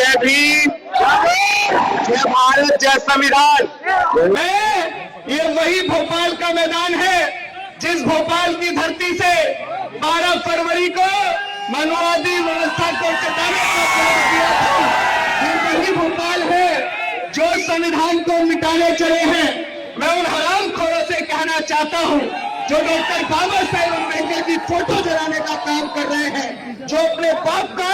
जय भीम, जय भारत, जय संविधान। ये वही भोपाल का मैदान है जिस भोपाल की धरती से 12 फरवरी को मानववादी व्यवस्था को चटाने का प्रयास किया था। ये वही भोपाल है जो संविधान को मिटाने चले हैं। मैं उन हरामखोरों से कहना चाहता हूं जो डॉक्टर बाबा साहेब अम्बेडकर की फोटो जलाने का काम कर रहे हैं, जो अपने बाप का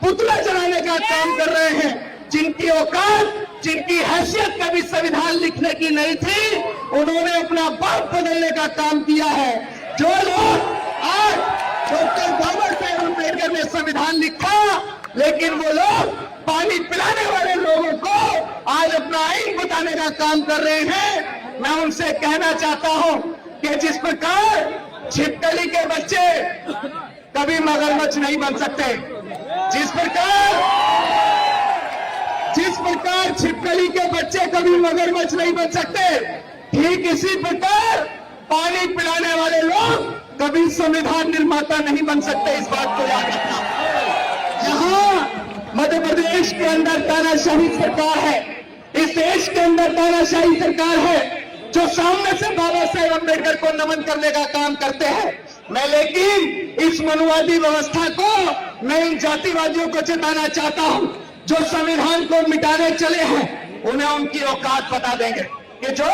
पुतला जलाने का काम कर रहे हैं, जिनकी औकात, जिनकी हैसियत कभी संविधान लिखने की नहीं थी, उन्होंने अपना बाप बदलने का काम किया है। जो लोग आज डॉक्टर बाबा साहेब अम्बेडकर ने संविधान लिखा, लेकिन वो लोग पानी पिलाने वाले लोगों को आज अपना आइन बताने का काम कर रहे हैं। मैं उनसे कहना चाहता हूं कि जिस प्रकार छिपकली के बच्चे कभी मगरमच्छ नहीं बन सकते, जिस प्रकार छिपकली के बच्चे कभी मगरमच्छ नहीं बन सकते, ठीक इसी प्रकार पानी पिलाने वाले लोग कभी संविधान निर्माता नहीं बन सकते। इस बात को याद रखना। जहां मध्य प्रदेश के अंदर तानाशाही सरकार है, इस देश के अंदर तानाशाही सरकार है जो सामने से बाबा साहेब अम्बेडकर को नमन करने का काम करते हैं। मैं लेकिन इस मनुवादी व्यवस्था को, मैं इन जातिवादियों को चेताना चाहता हूं जो संविधान को मिटाने चले हैं, उन्हें उनकी औकात बता देंगे कि जो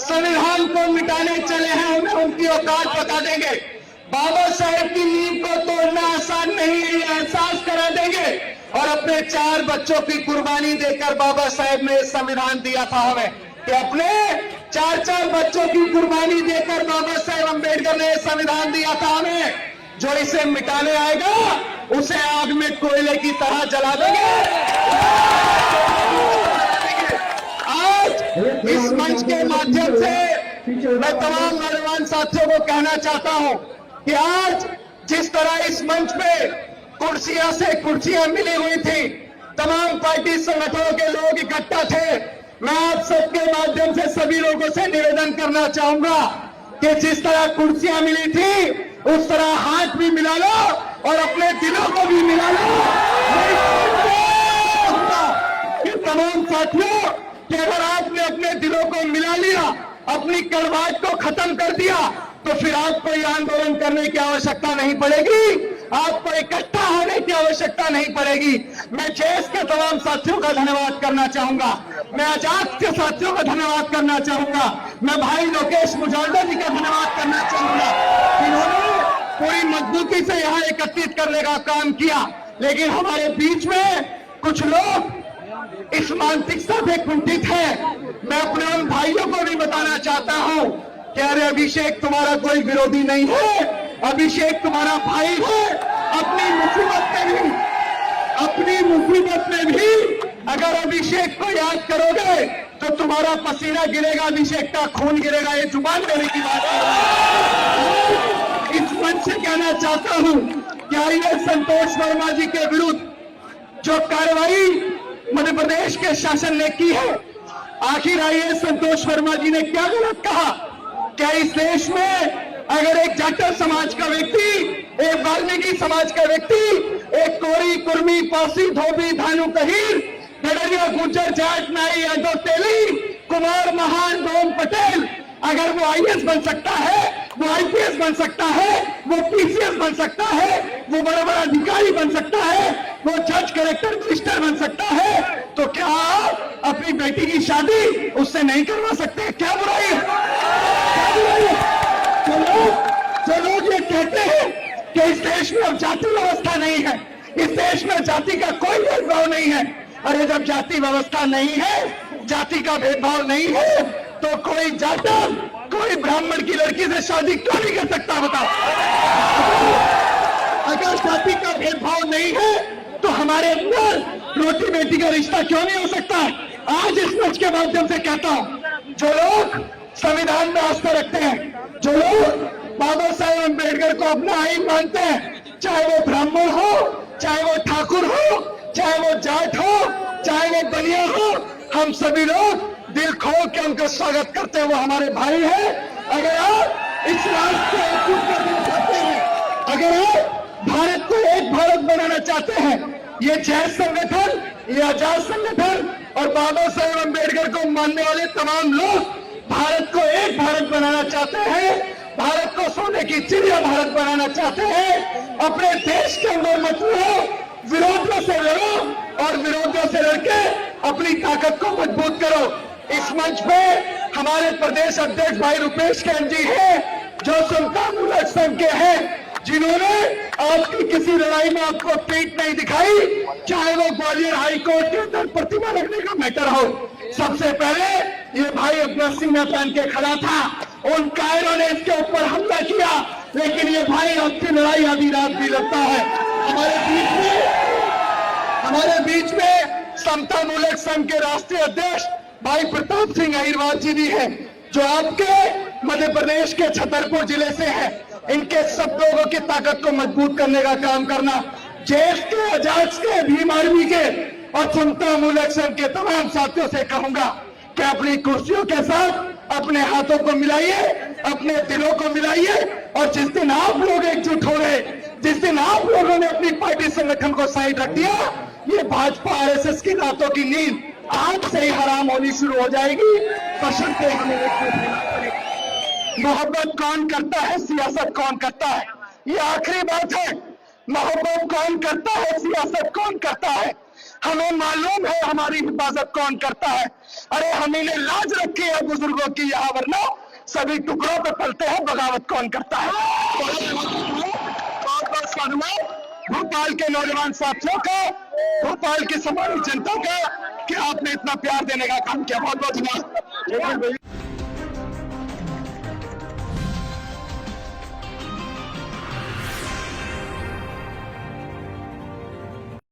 संविधान को मिटाने चले हैं उन्हें उनकी औकात बता देंगे। बाबा साहेब की नींव को तोड़ना आसान नहीं है, ये एहसास करा देंगे। और अपने 4 बच्चों की कुर्बानी देकर बाबा साहेब ने संविधान दिया था हमें, कि अपने 4 बच्चों की कुर्बानी देकर बाबा साहेब अम्बेडकर ने संविधान दिया था हमें। जो इसे मिटाने आएगा उसे आग में कोयले की तरह जला देंगे। आज इस मंच के माध्यम से मैं तमाम नौजवान साथियों को कहना चाहता हूं कि आज जिस तरह इस मंच पे कुर्सियां से कुर्सियां मिली हुई थी, तमाम पार्टी संगठनों के लोग इकट्ठा थे, मैं आप सबके माध्यम से सभी लोगों से निवेदन करना चाहूंगा कि जिस तरह कुर्सियां मिली थी उस तरह हाथ भी मिला लो और अपने दिलों को भी मिला लो। कि तमाम साथियों कि अगर आपने अपने दिलों को मिला लिया, अपनी कड़वाहट को खत्म कर दिया, तो फिर आपको ये आंदोलन करने की आवश्यकता नहीं पड़ेगी, आपको इकट्ठा होने की आवश्यकता नहीं पड़ेगी। मैं जेएस के तमाम साथियों का धन्यवाद करना चाहूंगा, मैं आजाद के साथियों का धन्यवाद करना चाहूंगा, मैं भाई लोकेश मुजाल्दा जी का धन्यवाद करना चाहूंगा, जिन्होंने पूरी मजबूती से यहाँ एकत्रित करने का काम किया। लेकिन हमारे बीच में कुछ लोग इस मानसिकता से कुंठित है। मैं अपने उन भाइयों को भी बताना चाहता हूं कि अरे अभिषेक तुम्हारा कोई विरोधी नहीं है, अभिषेक तुम्हारा भाई है। अपनी मुसीबत में भी अगर अभिषेक को याद करोगे तो तुम्हारा पसीना गिरेगा, अभिषेक का खून गिरेगा। ये जुबान देने की बात है। इस मंच से कहना चाहता हूं कि आईएएस संतोष वर्मा जी के विरुद्ध जो कार्रवाई मध्य प्रदेश के शासन ने की है, आखिर आईएएस संतोष वर्मा जी ने क्या गलत कहा? क्या इस देश में अगर एक जाटव समाज का व्यक्ति, एक वाल्मीकि समाज का व्यक्ति, एक कोरी, कुर्मी, पासी, धोबी, धानु, कहीर, गडरिया, गुर्जर, जाट, नाई, यादव, तेली, कुमार, महान, डोम, पटेल, अगर वो आईएएस बन सकता है, वो आईपीएस बन सकता है, वो पीसीएस बन सकता है, वो बड़ा बड़ा अधिकारी बन सकता है, वो जज, कलेक्टर, मिनिस्टर बन सकता है, तो क्या आप अपनी बेटी की शादी उससे नहीं करवा सकते? क्या बुराई है? क्या बुराई है? जो लोग ये कहते हैं कि इस देश में अब जाति व्यवस्था नहीं है, इस देश में जाति का कोई भेदभाव नहीं है, अरे जब जाति व्यवस्था नहीं है, जाति का भेदभाव नहीं है, तो कोई जाटव, कोई ब्राह्मण की लड़की से शादी क्यों नहीं कर सकता? बताओ। अगर जाति का भेदभाव नहीं है तो हमारे अंदर रोटी बेटी का रिश्ता क्यों नहीं हो सकता? आज इस मंच के माध्यम से कहता हूं, जो लोग संविधान में आस्था रखते हैं, जो लोग बाबा साहेब अम्बेडकर को अपना आइन मानते हैं, चाहे वो ब्राह्मण हो, चाहे वो ठाकुर हो, चाहे वो जाट हो, चाहे वो बनिया हो, हम सभी लोग दिल खोल के उनका स्वागत करते हैं। वो हमारे भाई हैं। अगर आप इस राष्ट्र को एकजुट करना चाहते हैं, अगर आप भारत को एक भारत बनाना चाहते हैं, ये जैस संगठन ये आजाद संगठन और बाबा साहेब अम्बेडकर को मानने वाले तमाम लोग भारत को एक भारत बनाना चाहते हैं, भारत को सोने की चिड़िया भारत बनाना चाहते हैं। अपने देश के अंदर मत लड़ो, विरोधियों से लड़ो और विरोधियों से लड़के अपनी ताकत को मजबूत करो। इस मंच पे हमारे प्रदेश अध्यक्ष भाई रुपेश कैन जी हैं, जो समता मूलक संघ के हैं, जिन्होंने आपकी किसी लड़ाई में आपको पीठ नहीं दिखाई, चाहे वो ग्वालियर हाई कोर्ट के अंदर प्रतिमा रखने का मैटर हो। सबसे पहले ये भाई अपना सीना तान के खड़ा था, उन कायरों ने इसके ऊपर हमला किया, लेकिन ये भाई आपकी लड़ाई आधी रात भी लड़ता है। हमारे बीच में समता मूलक संघ के राष्ट्रीय अध्यक्ष भाई प्रताप सिंह अहिरवार जी भी हैं, जो आपके मध्य प्रदेश के छतरपुर जिले से हैं। इनके सब लोगों की ताकत को मजबूत करने का काम करना। जेएस के, अजाक्स के, भीम आर्मी के और समता मूलक संघ के तमाम साथियों से कहूंगा कि अपनी कुर्सियों के साथ अपने हाथों को मिलाइए, अपने दिलों को मिलाइए, और जिस दिन आप लोग एकजुट हो गए, जिस दिन आप लोगों ने अपनी पार्टी संगठन को साइड रख दिया, ये भाजपा आरएसएस की रातों की नींद आज से ही हराम होनी शुरू हो जाएगी। बशर्ते हमें एकजुट होना पड़ेगा। मोहब्बत कौन करता है, सियासत कौन करता है, ये आखिरी बात है। मोहब्बत कौन करता है, सियासत कौन करता है, हमें मालूम है हमारी हिफाजत कौन करता है। अरे हमें लाज रखी है बुजुर्गों की यहाँ, वरना सभी टुकड़ों पर पलते हैं, बगावत कौन करता है। बहुत बहुत धन्यवाद भोपाल के नौजवान साथियों का, भोपाल की समाज जनता का, कि आपने इतना प्यार देने का काम किया। बहुत बहुत धन्यवाद।